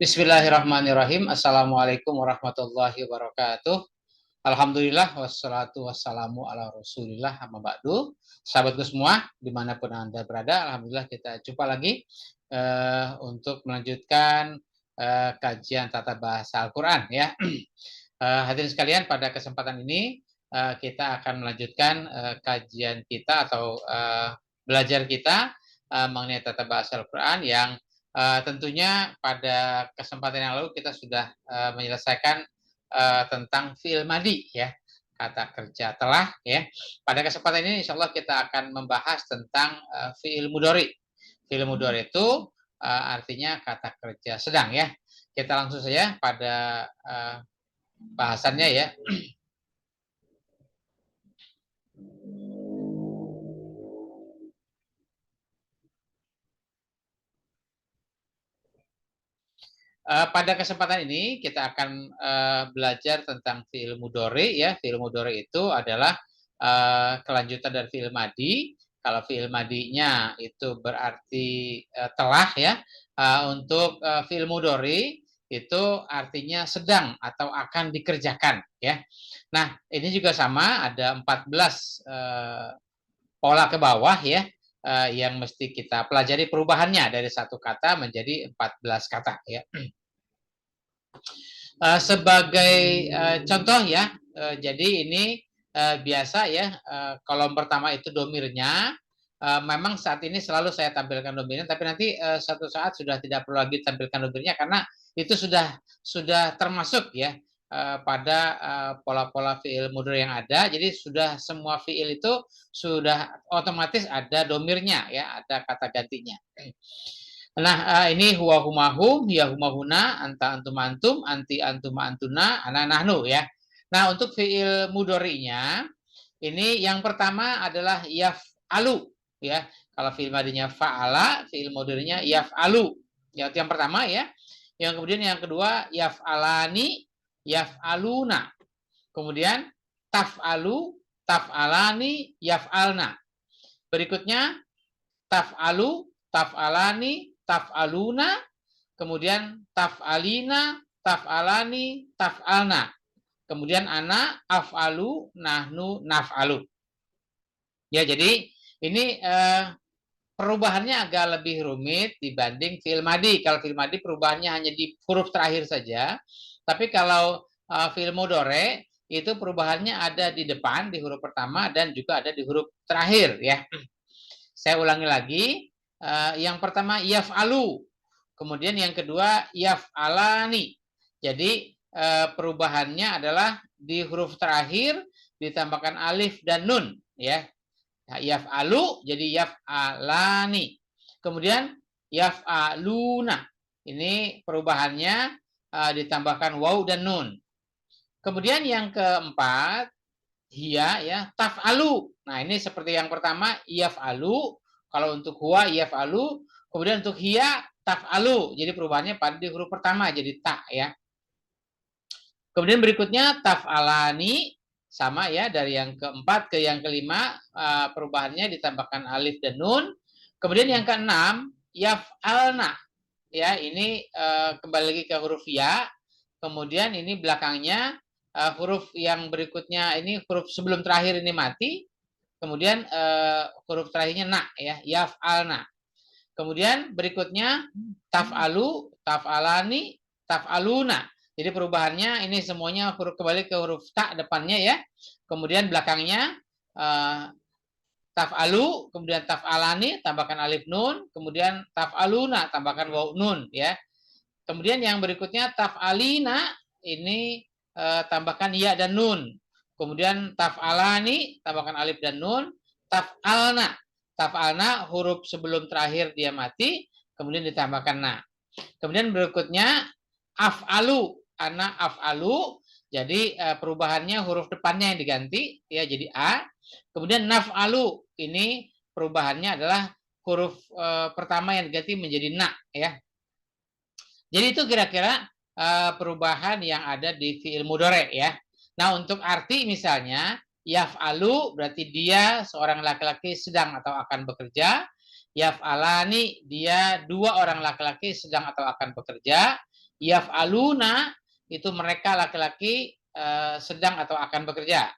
Bismillahirrahmanirrahim. Assalamualaikum warahmatullahi wabarakatuh. Alhamdulillah wassalatu wassalamu ala rasulillah amma ba'du. Sahabatku semua, dimanapun Anda berada, Alhamdulillah kita jumpa lagi untuk melanjutkan kajian tata bahasa Al-Quran ya. Hadirin sekalian, pada kesempatan ini kita akan melanjutkan kajian kita atau belajar kita mengenai tata bahasa Al-Quran yang tentunya pada kesempatan yang lalu kita sudah menyelesaikan tentang fi'il madi ya, kata kerja telah ya. Pada kesempatan ini insya Allah kita akan membahas tentang fi'il mudhari. Fi'il mudhari itu artinya kata kerja sedang ya. Kita langsung saja pada bahasannya ya. Pada kesempatan ini kita akan belajar tentang fi'il mudhari ya. Fi'il mudhari itu adalah kelanjutan dari fi'il madi. Kalau fi'il madinya itu berarti telah ya. Untuk fi'il mudhari itu artinya sedang atau akan dikerjakan ya. Nah, ini juga sama, ada 14 pola ke bawah ya, yang mesti kita pelajari perubahannya dari satu kata menjadi 14 kata ya. Sebagai contoh ya, jadi ini biasa ya, kolom pertama itu domirnya, memang saat ini selalu saya tampilkan domirnya, tapi nanti satu saat sudah tidak perlu lagi tampilkan domirnya karena itu sudah termasuk ya pada pola-pola fi'il mudhari yang ada. Jadi sudah semua fi'il itu sudah otomatis ada domirnya ya, ada kata gantinya. Nah, ini huwa humahum, hiya humahuna, anta antum antum, anti antum antuna, ana nahnu ya. Nah, untuk fi'il mudhari'nya ini yang pertama adalah yaf'alu ya. Kalau fi'il madinya fa'ala, fi'il mudhari'nya yaf'alu. Ya, itu yang pertama ya. Yang kemudian yang kedua yaf'alani, yaf'aluna. Kemudian taf'alu, taf'alani, yaf'alna. Berikutnya taf'alu, taf'alani, taf'aluna, kemudian taf'alina, taf'alani, taf'alna. Kemudian ana, af'alu, nahnu, naf'alu. Ya, jadi ini perubahannya agak lebih rumit dibanding fi'il madi. Kalau fi'il madi perubahannya hanya di huruf terakhir saja. Tapi kalau fi'il mudhari itu perubahannya ada di depan, di huruf pertama, dan juga ada di huruf terakhir ya. Saya ulangi lagi. Yang pertama yaf'alu, kemudian yang kedua yaf'alani. Jadi perubahannya adalah di huruf terakhir ditambahkan alif dan nun ya. Yaf'alu jadi yaf'alani. Kemudian yaf'aluna. Ini perubahannya ditambahkan waw dan nun. Kemudian yang keempat hiya ya, taf'alu. Nah, ini seperti yang pertama yaf'alu. Kalau untuk huwa yaf'alu, kemudian untuk hiya taf'alu. Jadi perubahannya pada di huruf pertama jadi ta ya. Kemudian berikutnya taf'alani, sama ya, dari yang keempat ke yang kelima perubahannya ditambahkan alif dan nun. Kemudian yang keenam yaf'alna. Ya, ini kembali lagi ke huruf ya. Kemudian ini belakangnya huruf yang berikutnya ini huruf sebelum terakhir ini mati. Kemudian huruf terakhirnya na ya, yaf'alna. Kemudian berikutnya taf'alu, taf'alani, taf'aluna. Jadi perubahannya ini semuanya huruf kembali ke huruf ta depannya ya. Kemudian belakangnya taf'alu, kemudian taf'alani tambahkan alif nun, kemudian taf'aluna tambahkan waw nun ya. Kemudian yang berikutnya taf'alina ini tambahkan ya dan nun. Kemudian taf'alani tambahkan alif dan nun, taf'alna. Taf'alna huruf sebelum terakhir dia mati, kemudian ditambahkan na. Kemudian berikutnya af'alu, ana af'alu. Jadi perubahannya huruf depannya yang diganti ya jadi a. Kemudian naf'alu, ini perubahannya adalah huruf pertama yang diganti menjadi na ya. Jadi itu kira-kira perubahan yang ada di fi'il mudhari ya. Nah, untuk arti misalnya yaf'alu berarti dia seorang laki-laki sedang atau akan bekerja. Yaf'alani dia dua orang laki-laki sedang atau akan bekerja. Yaf'aluna itu mereka laki-laki sedang atau akan bekerja.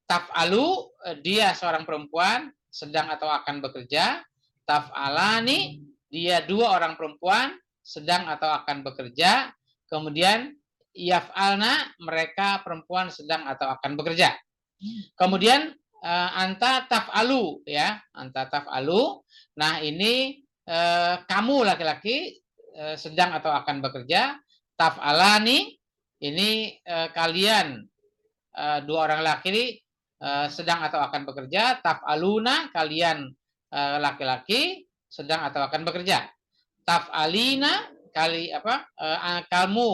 Taf'alu dia seorang perempuan sedang atau akan bekerja. Taf'alani dia dua orang perempuan sedang atau akan bekerja. Kemudian yaf'alna mereka perempuan sedang atau akan bekerja. Kemudian anta taf'alu ya, anta taf'alu. Nah, ini kamu laki-laki sedang atau akan bekerja. Taf'alani ini kalian dua orang laki sedang atau akan bekerja. Taf'aluna kalian laki-laki sedang atau akan bekerja. Taf'alina kamu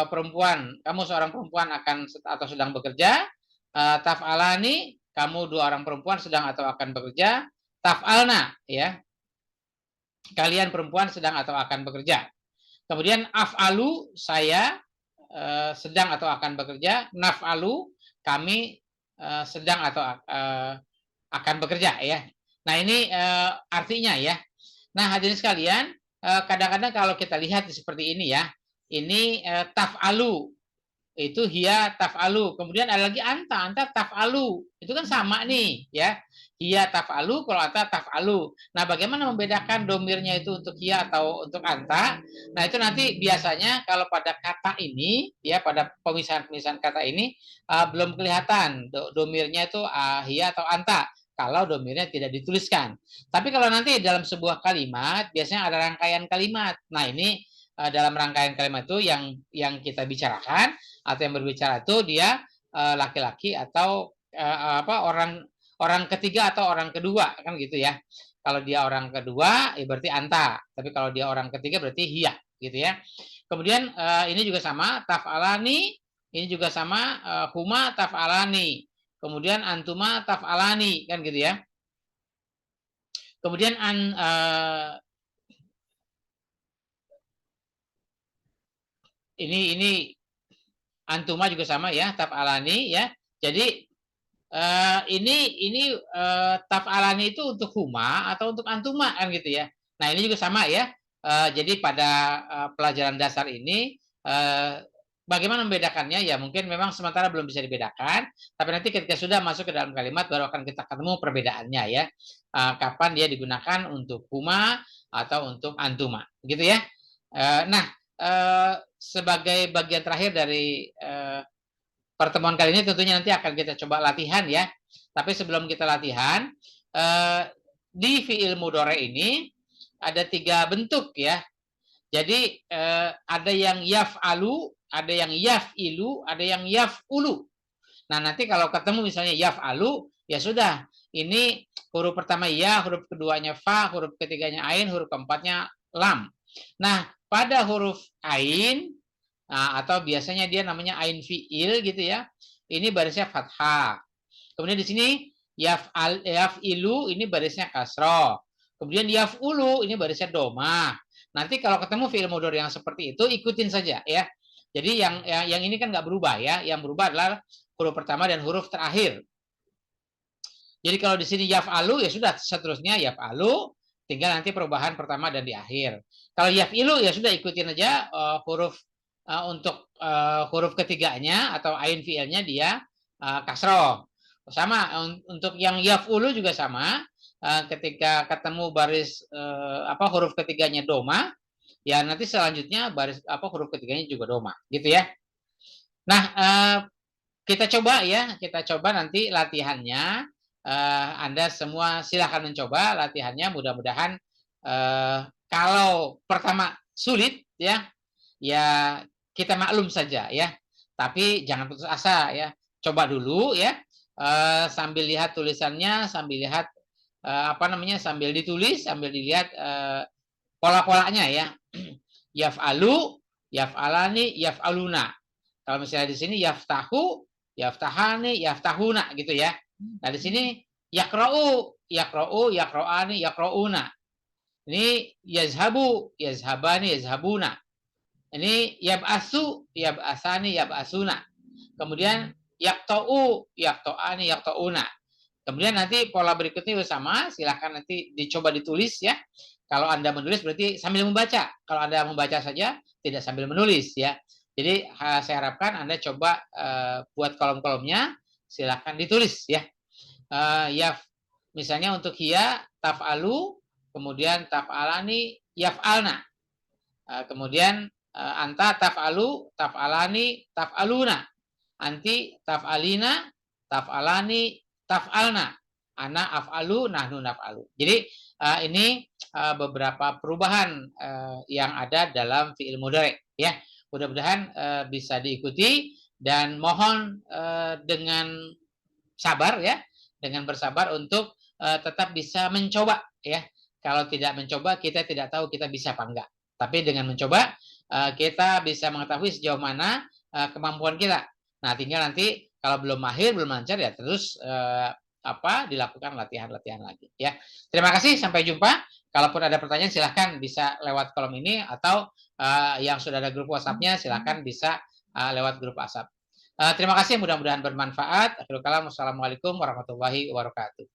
perempuan, kamu seorang perempuan akan atau sedang bekerja. Taf'alani kamu dua orang perempuan sedang atau akan bekerja. Taf'alna ya, kalian perempuan sedang atau akan bekerja. Kemudian af'alu saya sedang atau akan bekerja. Naf'alu kami sedang atau akan bekerja ya. Nah, ini artinya ya. Nah, hadirin sekalian, kadang-kadang kalau kita lihat seperti ini ya, ini taf'alu itu hiya taf'alu. Kemudian ada lagi anta taf'alu. Itu kan sama nih ya. Hiya taf'alu, kalau anta taf'alu. Nah, bagaimana membedakan domirnya itu untuk hiya atau untuk anta? Nah, itu nanti biasanya kalau pada kata ini ya, pada pemisahan-pemisahan kata ini belum kelihatan domirnya itu hiya atau anta kalau domirnya tidak dituliskan. Tapi kalau nanti dalam sebuah kalimat biasanya ada rangkaian kalimat. Nah, ini dalam rangkaian kalimat itu yang kita bicarakan atau yang berbicara itu dia laki-laki atau orang ketiga atau orang kedua kan gitu ya. Kalau dia orang kedua ya berarti anta, tapi kalau dia orang ketiga berarti hiya gitu ya. Kemudian ini juga sama taf'alani, ini juga sama huma taf'alani. Kemudian antuma taf'alani kan gitu ya. Kemudian ini antuma juga sama ya, taf'alani ya. Jadi ini taf'alani itu untuk huma atau untuk antuma kan gitu ya. Nah, ini juga sama ya. Jadi pada pelajaran dasar ini bagaimana membedakannya ya, mungkin memang sementara belum bisa dibedakan, tapi nanti ketika sudah masuk ke dalam kalimat baru akan kita ketemu perbedaannya ya. Kapan dia digunakan untuk huma atau untuk antuma gitu ya. Nah, sebagai bagian terakhir dari pertemuan kali ini tentunya nanti akan kita coba latihan ya. Tapi sebelum kita latihan, di fi'il mudhari ini ada 3 bentuk ya. Jadi ada yang yaf'alu, ada yang yaf'ilu, ada yang yaf'ulu. Nah, nanti kalau ketemu misalnya yaf'alu, ya sudah. Ini huruf pertama ya, huruf keduanya fa, huruf ketiganya ain, huruf keempatnya lam. Nah, pada huruf ain, atau biasanya dia namanya ain fi'il gitu ya. Ini barisnya fathah. Kemudian di sini yaf'ilu ini barisnya kasroh. Kemudian yaf'ulu ini barisnya domah. Nanti kalau ketemu fi'il mudhari yang seperti itu ikutin saja ya. Jadi yang ini kan nggak berubah ya. Yang berubah adalah huruf pertama dan huruf terakhir. Jadi kalau di sini yaf'alu ya sudah seterusnya yaf'alu, tinggal nanti perubahan pertama dan di akhir. Kalau yaf'ilu ya sudah ikutin aja huruf untuk huruf ketiganya atau ain fi'ilnya dia kasroh. Sama untuk yang yaf'ulu juga sama. Ketika ketemu baris huruf ketiganya doma, ya nanti selanjutnya baris huruf ketiganya juga doma, gitu ya. Nah, kita coba ya, kita coba nanti latihannya. Anda semua silahkan mencoba latihannya. Mudah-mudahan kalau pertama sulit ya, ya kita maklum saja ya. Tapi jangan putus asa ya. Coba dulu ya. Sambil lihat tulisannya, sambil lihat sambil ditulis, sambil dilihat pola-polanya ya. Yaf'alu, yaf'alani, yaf'aluna. Kalau misalnya di sini yaftahu, yaftahani, yaftahuna gitu ya. Nah, di sini yakra'u, yakra'u, yakra'ani, yakra'una. Ini yazhabu, yazhabani, yazhabuna. Ini yab'asu, yab'asani, yab'asuna. Kemudian yakta'u, yakta'ani, yakta'una. Kemudian nanti pola berikutnya sama, silakan nanti dicoba ditulis ya. Kalau Anda menulis berarti sambil membaca. Kalau Anda membaca saja tidak sambil menulis ya. Jadi saya harapkan Anda coba buat kolom-kolomnya, silakan ditulis ya. Ya misalnya untuk hiya taf'alu, kemudian taf'alani yaf'alna. Kemudian anta taf'alu, taf'alani, taf'aluna. Anti taf'alina, taf'alani, taf'alna. Ana af'alu, nahnu naf'alu. Jadi ini beberapa perubahan yang ada dalam fi'il mudhari ya. Mudah-mudahan bisa diikuti dan mohon dengan sabar ya, dengan bersabar untuk tetap bisa mencoba ya. Kalau tidak mencoba kita tidak tahu kita bisa apa enggak. Tapi dengan mencoba kita bisa mengetahui sejauh mana kemampuan kita. Nah, tinggal nanti kalau belum mahir, belum lancar ya terus dilakukan latihan-latihan lagi ya. Terima kasih, sampai jumpa. Kalaupun ada pertanyaan silahkan bisa lewat kolom ini atau yang sudah ada grup WhatsApp-nya silahkan bisa lewat grup WhatsApp. Terima kasih, mudah-mudahan bermanfaat. Akhirul kalam, wassalamualaikum warahmatullahi wabarakatuh.